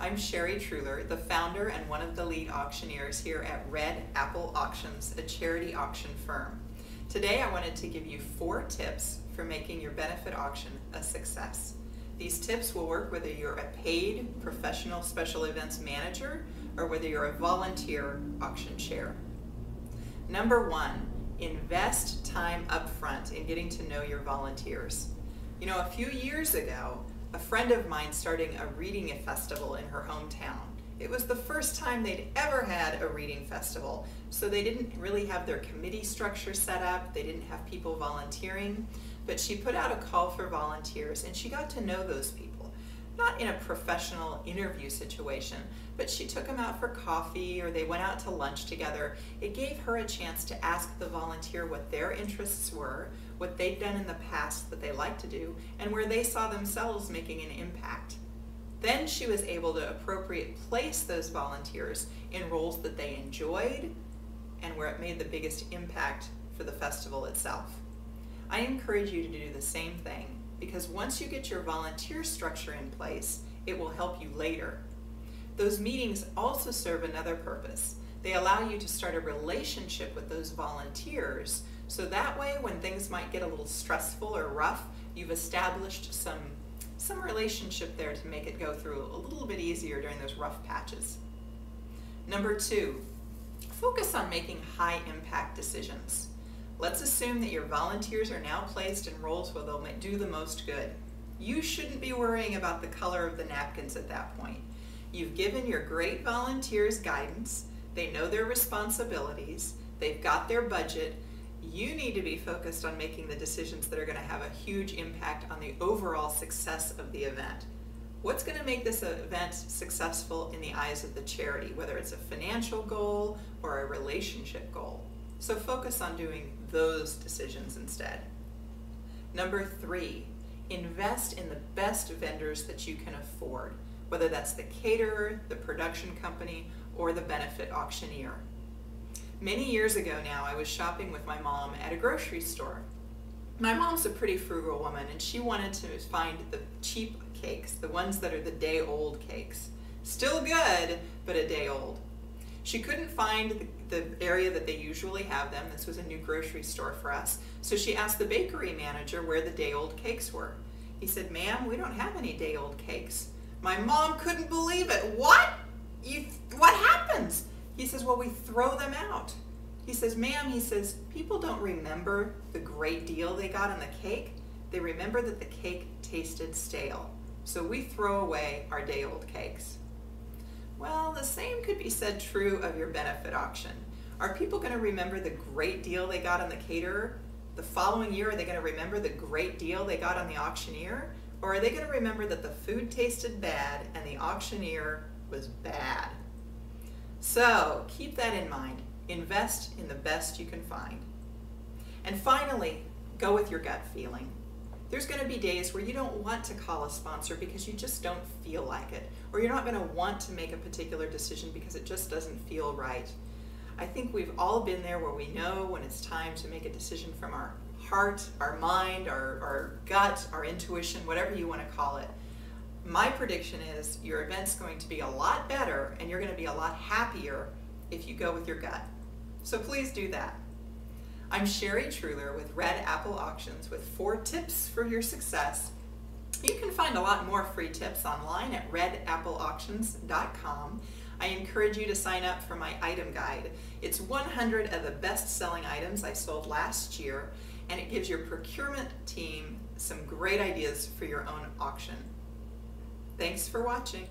I'm Sherry Truhlar, the founder and one of the lead auctioneers here at Red Apple Auctions, a charity auction firm. Today I wanted to give you 4 tips for making your benefit auction a success. These tips will work whether you're a paid professional special events manager or whether you're a volunteer auction chair. Number 1, invest time upfront in getting to know your volunteers. You know, a few years ago, a friend of mine starting a reading festival in her hometown. It was the first time they'd ever had a reading festival, so they didn't really have their committee structure set up, they didn't have people volunteering, but she put out a call for volunteers and she got to know those people. Not in a professional interview situation, but she took them out for coffee or they went out to lunch together. It gave her a chance to ask the volunteer what their interests were, what they'd done in the past that they liked to do, and where they saw themselves making an impact. Then she was able to appropriately place those volunteers in roles that they enjoyed and where it made the biggest impact for the festival itself. I encourage you to do the same thing, because once you get your volunteer structure in place, it will help you later. Those meetings also serve another purpose. They allow you to start a relationship with those volunteers, so that way when things might get a little stressful or rough, you've established some relationship there to make it go through a little bit easier during those rough patches. Number 2, focus on making high impact decisions. Let's assume that your volunteers are now placed in roles where they'll do the most good. You shouldn't be worrying about the color of the napkins at that point. You've given your great volunteers guidance, they know their responsibilities, they've got their budget. You need to be focused on making the decisions that are going to have a huge impact on the overall success of the event. What's going to make this event successful in the eyes of the charity, whether it's a financial goal or a relationship goal? So focus on doing those decisions instead. Number 3, invest in the best vendors that you can afford, whether that's the caterer, the production company, or the benefit auctioneer. Many years ago now, I was shopping with my mom at a grocery store. My mom's a pretty frugal woman, and she wanted to find the cheap cakes, the ones that are the day-old cakes. Still good, but a day old. She couldn't find the area that they usually have them. This was a new grocery store for us. So she asked the bakery manager where the day-old cakes were. He said, "Ma'am, we don't have any day-old cakes." My mom couldn't believe it. What happens? He says, "Well, we throw them out." He says, "Ma'am," he says, "people don't remember the great deal they got on the cake. They remember that the cake tasted stale. So we throw away our day-old cakes." Well, the same could be said true of your benefit auction. Are people going to remember the great deal they got on the caterer? The following year, are they going to remember the great deal they got on the auctioneer? Or are they going to remember that the food tasted bad and the auctioneer was bad? So keep that in mind. Invest in the best you can find. And finally, go with your gut feeling. There's going to be days where you don't want to call a sponsor because you just don't feel like it, or you're not going to want to make a particular decision because it just doesn't feel right. I think we've all been there where we know when it's time to make a decision from our heart, our mind, our gut, our intuition, whatever you want to call it. My prediction is your event's going to be a lot better and you're going to be a lot happier if you go with your gut. So please do that. I'm Sherry Truhlar with Red Apple Auctions with 4 tips for your success. You can find a lot more free tips online at redappleauctions.com. I encourage you to sign up for my item guide. It's 100 of the best-selling items I sold last year, and it gives your procurement team some great ideas for your own auction. Thanks for watching.